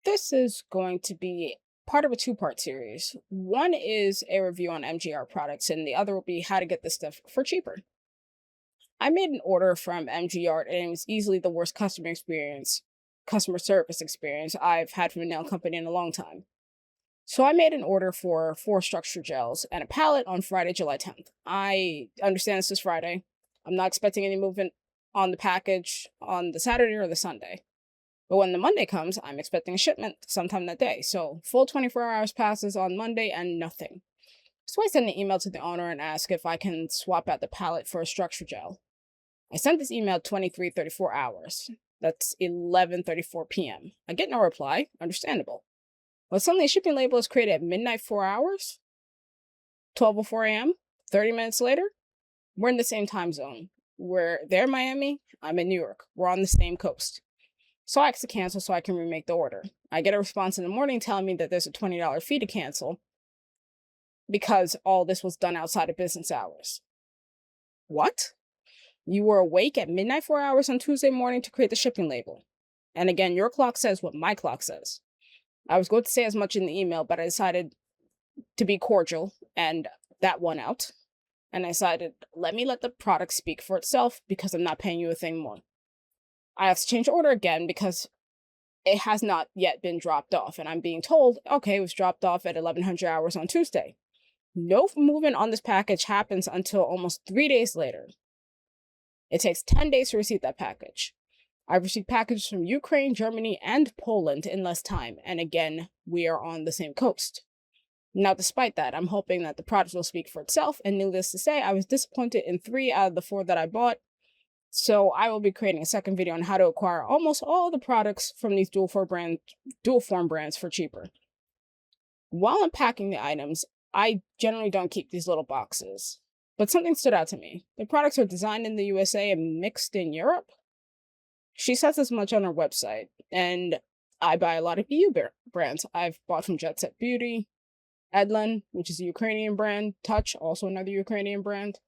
This is going to be part of a two-part series. One is a review on MGArt Products, and the other will be how to get this stuff for cheaper. I made an order from MGArt, and it was easily the worst customer service experience I've had from a nail company in a long time. So I made an order for 4 structure gels and a pallet on Friday, July 10th. I understand this is Friday. I'm not expecting any movement on the package on the Saturday or the Sunday. But when the Monday comes, I'm expecting a shipment sometime that day. So full 24 hours passes on Monday and nothing. So I send an email to the owner and ask if I can swap out the pallet for a structure gel. I sent this email 23:34 hours. That's 11:34 p.m. I get no reply, understandable. But suddenly a shipping label is created at midnight 4 hours, 12:04 a.m., 30 minutes later. We're in the same time zone. They're in Miami, I'm in New York. We're on the same coast. So I asked to cancel so I can remake the order. I get a response in the morning telling me that there's a $20 fee to cancel because all this was done outside of business hours. What? You were awake at midnight 4 hours on Tuesday morning to create the shipping label. And again, your clock says what my clock says. I was going to say as much in the email, but I decided to be cordial and that won out. And I decided, let the product speak for itself because I'm not paying you a thing more. I have to change order again because it has not yet been dropped off. And I'm being told, okay, it was dropped off at 1100 hours on Tuesday. No movement on this package happens until almost 3 days later. It takes 10 days to receive that package. I've received packages from Ukraine, Germany, and Poland in less time. And again, we are on the same coast. Now, despite that, I'm hoping that the product will speak for itself. And needless to say, I was disappointed in 3 out of the 4 that I bought. So I will be creating a second video on how to acquire almost all the products from these dual form brands for cheaper. While unpacking the items, I generally don't keep these little boxes. But something stood out to me. The products are designed in the USA and mixed in Europe. She says as much on her website, and I buy a lot of EU brands. I've bought from Jet Set Beauty, Edlin, which is a Ukrainian brand, Touch, also another Ukrainian brand,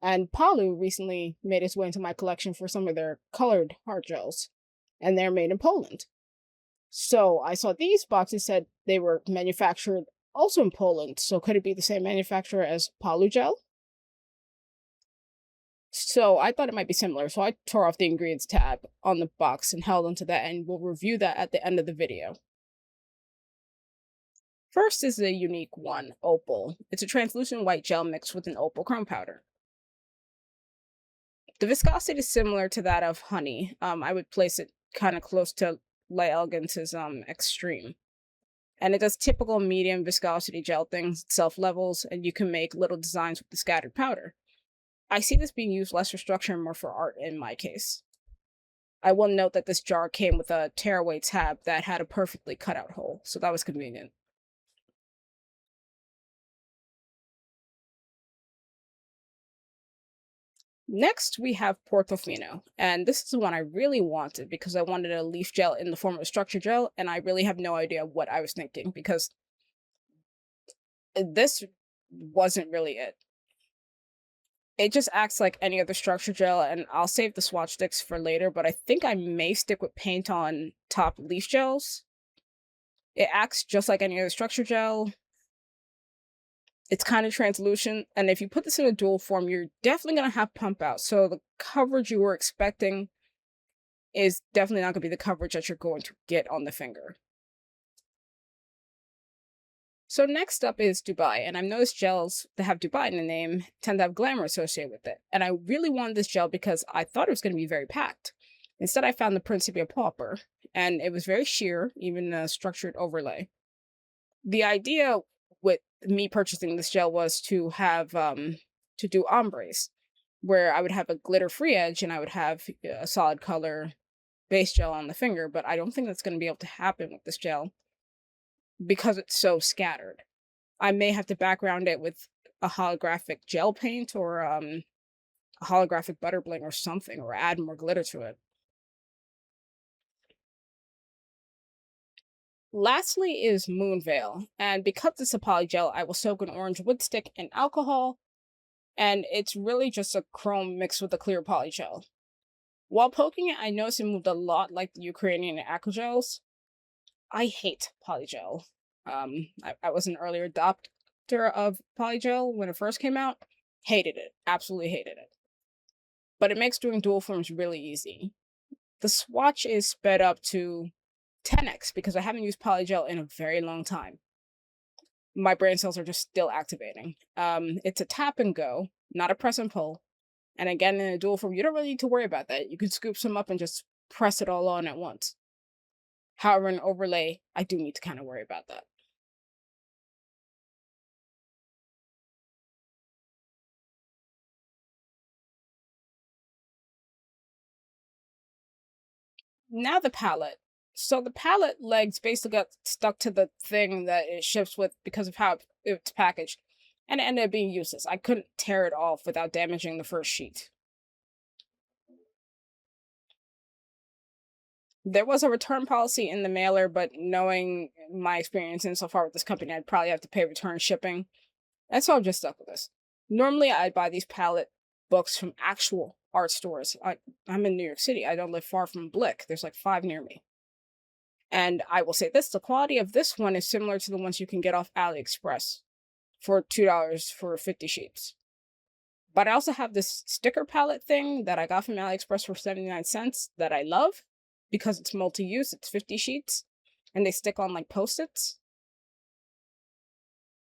and Palu recently made its way into my collection for some of their colored heart gels, and they're made in Poland. So I saw these boxes said they were manufactured also in Poland, so could it be the same manufacturer as Palu gel? So I thought it might be similar, so I tore off the ingredients tab on the box and held onto that, and we'll review that at the end of the video. First is a unique one, Opal. It's a translucent white gel mixed with an opal chrome powder. The viscosity is similar to that of honey. I would place it kind of close to Light Elegance's Extreme. And it does typical medium viscosity gel things, self-levels, and you can make little designs with the scattered powder. I see this being used less for structure and more for art in my case. I will note that this jar came with a tearaway tab that had a perfectly cut out hole, so that was convenient. Next, we have Portofino, and this is the one I really wanted because I wanted a leaf gel in the form of a structure gel, and I really have no idea what I was thinking because this wasn't really it. It just acts like any other structure gel, and I'll save the swatch sticks for later, but I think I may stick with paint on top leaf gels. It acts just like any other structure gel. It's kind of translucent, and if you put this in a dual form, you're definitely going to have pump out. So the coverage you were expecting is definitely not going to be the coverage that you're going to get on the finger. So next up is Dubai, and I've noticed gels that have Dubai in the name tend to have glamour associated with it. And I really wanted this gel because I thought it was going to be very packed. Instead, I found the Principia Pauper, and it was very sheer, even a structured overlay. The idea with me purchasing this gel was to have to do ombres, where I would have a glitter-free edge and I would have a solid color base gel on the finger, but I don't think that's going to be able to happen with this gel because it's so scattered. I may have to background it with a holographic gel paint or a holographic butter bling or something, or add more glitter to it. Lastly is Moonveil, and because it's a polygel, I will soak an orange wood stick in alcohol, and it's really just a chrome mixed with a clear polygel. While poking it, I noticed it moved a lot like the Ukrainian aquagels. I hate polygel. I was an early adopter of polygel when it first came out. Hated it. Absolutely hated it. But it makes doing dual forms really easy. The swatch is sped up to 10x because I haven't used polygel in a very long time. My brain cells are just still activating. It's a tap and go, not a press and pull. And again, in a dual form, you don't really need to worry about that. You can scoop some up and just press it all on at once. However, an overlay, I do need to kind of worry about that. Now the palette. So the palette legs basically got stuck to the thing that it ships with because of how it's packaged, and it ended up being useless. I couldn't tear it off without damaging the first sheet. There was a return policy in the mailer, but knowing my experience insofar with this company, I'd probably have to pay return shipping. And so I'm just stuck with this. Normally, I'd buy these palette books from actual art stores. I'm in New York City. I don't live far from Blick. There's like 5 near me. And I will say this, the quality of this one is similar to the ones you can get off AliExpress for $2 for 50 sheets. But I also have this sticker palette thing that I got from AliExpress for 79 cents that I love because it's multi-use. It's 50 sheets and they stick on like Post-its.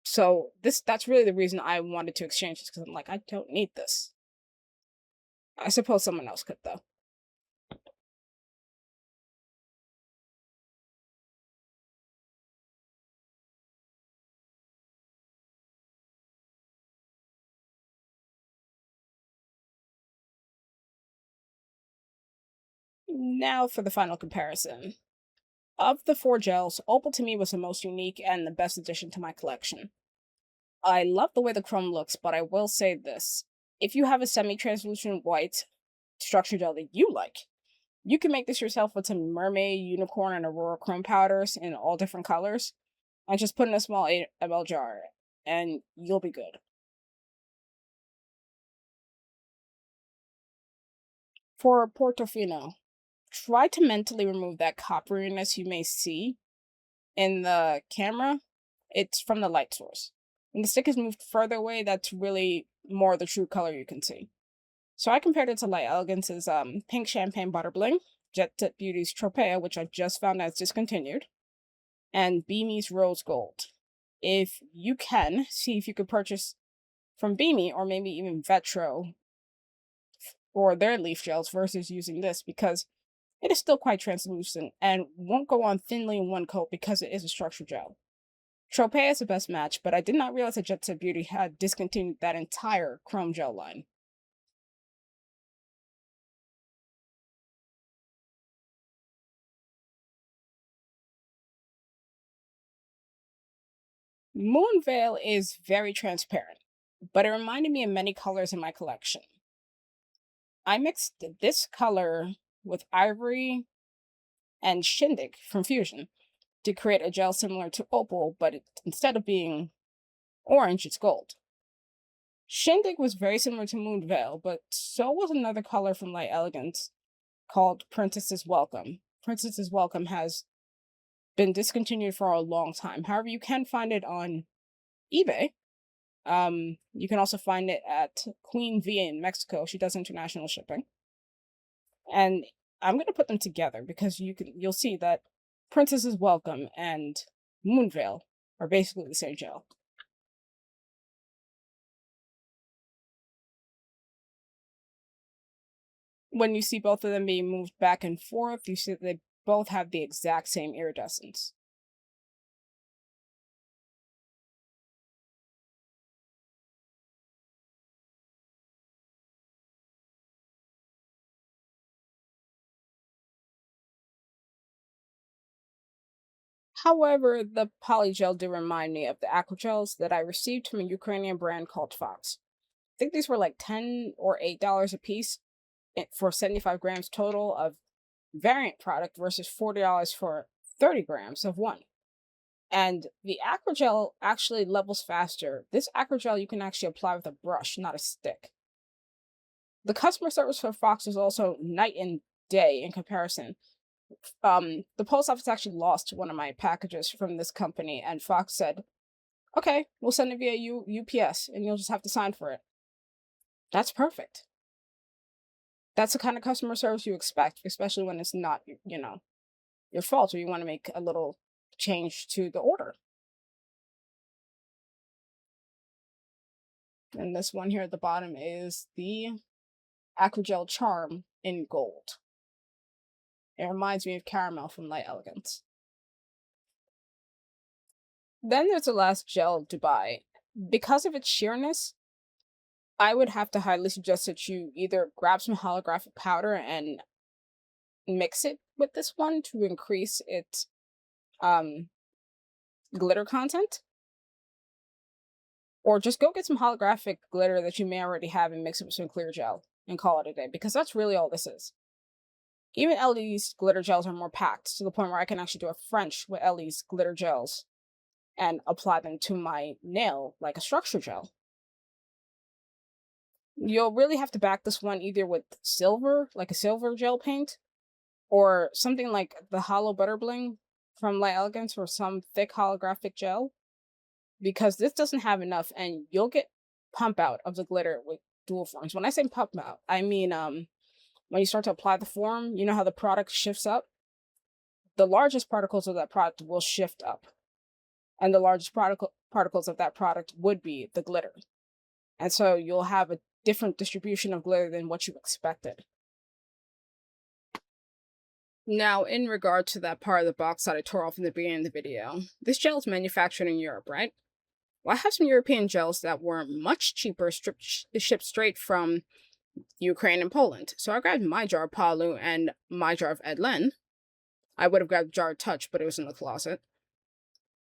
So that's really the reason I wanted to exchange this, because I'm like, I don't need this. I suppose someone else could though. Now for the final comparison. Of the 4 gels, Opal to me was the most unique and the best addition to my collection. I love the way the chrome looks, but I will say this. If you have a semi-translucent white structure gel that you like, you can make this yourself with some mermaid, unicorn, and aurora chrome powders in all different colors, and just put in a small 8 ml jar, and you'll be good. For Portofino, try to mentally remove that copperiness you may see in the camera. It's from the light source. When the stick is moved further away, that's really more the true color you can see. So I compared it to Light Elegance's Pink Champagne Butter Bling, Jet Set Beauty's Tropea, which I just found out is discontinued, and Beamy's Rose Gold. If you can, see if you could purchase from Beamy or maybe even Vetro or their leaf gels versus using this, because it is still quite translucent and won't go on thinly in one coat because it is a structured gel. Tropea is the best match, but I did not realize that Jet Set Beauty had discontinued that entire chrome gel line. Moonveil is very transparent, but it reminded me of many colors in my collection. I mixed this color with ivory and shindig from Fusion to create a gel similar to Opal, but instead of being orange, it's gold. Shindig was very similar to Moonveil, but so was another color from Light Elegance called Princess's Welcome. Princess's Welcome has been discontinued for a long time. However, you can find it on eBay. You can also find it at Queen V in Mexico. She does international shipping. And I'm gonna put them together because you'll see that Princess's Welcome and Moonveil are basically the same gel. When you see both of them being moved back and forth, you see that they both have the exact same iridescence. However, the polygel did remind me of the aquagels that I received from a Ukrainian brand called Fox. I think these were like $10 or $8 a piece for 75 grams total of variant product versus $40 for 30 grams of one. And the aquagel actually levels faster. This aquagel you can actually apply with a brush, not a stick. The customer service for Fox was also night and day in comparison. The post office actually lost one of my packages from this company, and Fox said, "Okay, we'll send it via UPS, and you'll just have to sign for it." That's perfect. That's the kind of customer service you expect, especially when it's not, your fault, or you want to make a little change to the order. And this one here at the bottom is the Acrogel Charm in gold. It reminds me of caramel from Light Elegance. Then there's the last gel Dubai. Because of its sheerness, I would have to highly suggest that you either grab some holographic powder and mix it with this one to increase its um, glitter content, or just go get some holographic glitter that you may already have and mix it with some clear gel and call it a day, because that's really all this is. Even Ellie's glitter gels are more packed to the point where I can actually do a French with Ellie's glitter gels and apply them to my nail like a structure gel. You'll really have to back this one either with silver, like a silver gel paint, or something like the Hollow Butter Bling from Light Elegance, or some thick holographic gel, because this doesn't have enough and you'll get pump out of the glitter with dual forms. When I say pump out, I mean when you start to apply the form, you know how the product shifts up? The largest particles of that product will shift up. And the largest particles of that product would be the glitter. And so you'll have a different distribution of glitter than what you expected. Now, in regard to that part of the box that I tore off in the beginning of the video, this gel is manufactured in Europe, right? Well, I have some European gels that were much cheaper, shipped straight from Ukraine and Poland. So I grabbed my jar of Palu and my jar of Edlen. I would have grabbed jar of Touch, but it was in the closet.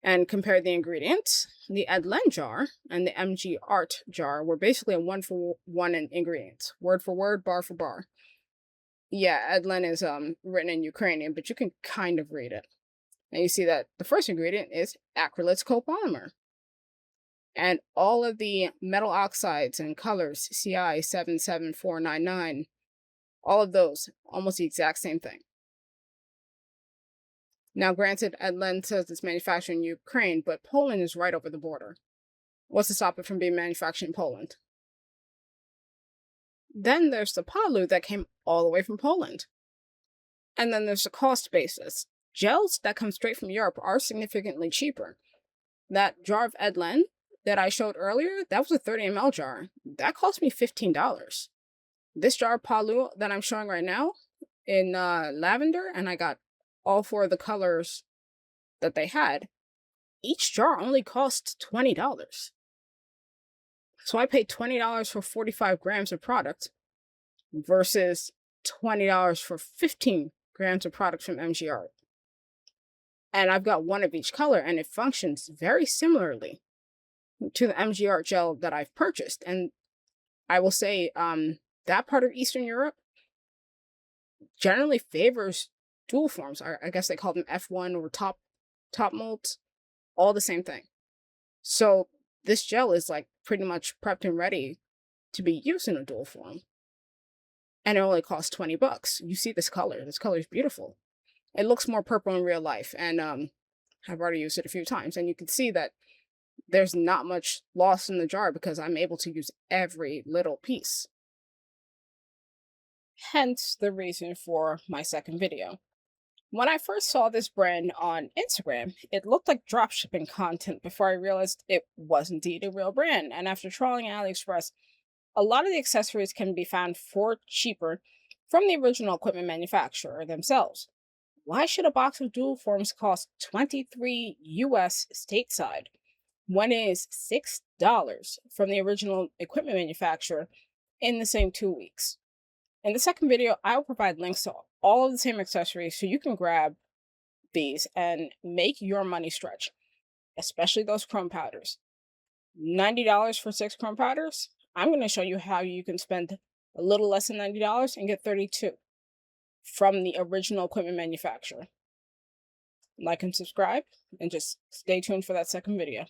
And compared the ingredients. The Edlen jar and the MGArt jar were basically a 1-for-1 in ingredients. Word for word, bar for bar. Yeah, Edlen is written in Ukrainian, but you can kind of read it. And you see that the first ingredient is acrylates copolymer. And all of the metal oxides and colors, CI 77499, all of those, almost the exact same thing. Now, granted, Edlen says it's manufactured in Ukraine, but Poland is right over the border. What's to stop it from being manufactured in Poland? Then there's the Palu that came all the way from Poland. And then there's the cost basis. Gels that come straight from Europe are significantly cheaper. That jar of Edlen that I showed earlier, that was a 30 ml jar. That cost me $15. This jar of Palu that I'm showing right now in lavender, and I got all 4 of the colors that they had, each jar only cost $20. So I paid $20 for 45 grams of product versus $20 for 15 grams of product from MGArt. And I've got one of each color, and it functions very similarly to the MGArt gel that I've purchased. And I will say that part of Eastern Europe generally favors dual forms. I guess they call them F1 or top molds, all the same thing. So this gel is like pretty much prepped and ready to be used in a dual form. And it only costs $20. You see this color. This color is beautiful. It looks more purple in real life, and I've already used it a few times, and you can see that there's not much loss in the jar because I'm able to use every little piece. Hence the reason for my second video. When I first saw this brand on Instagram, it looked like dropshipping content before I realized it was indeed a real brand. And after trawling AliExpress, a lot of the accessories can be found for cheaper from the original equipment manufacturer themselves. Why should a box of dual forms cost $23 US stateside when it is $6 from the original equipment manufacturer in the same 2 weeks? In the second video, I will provide links to all of the same accessories so you can grab these and make your money stretch, especially those chrome powders. $90 for 6 chrome powders? I'm going to show you how you can spend a little less than $90 and get 32 from the original equipment manufacturer. Like and subscribe, and just stay tuned for that second video.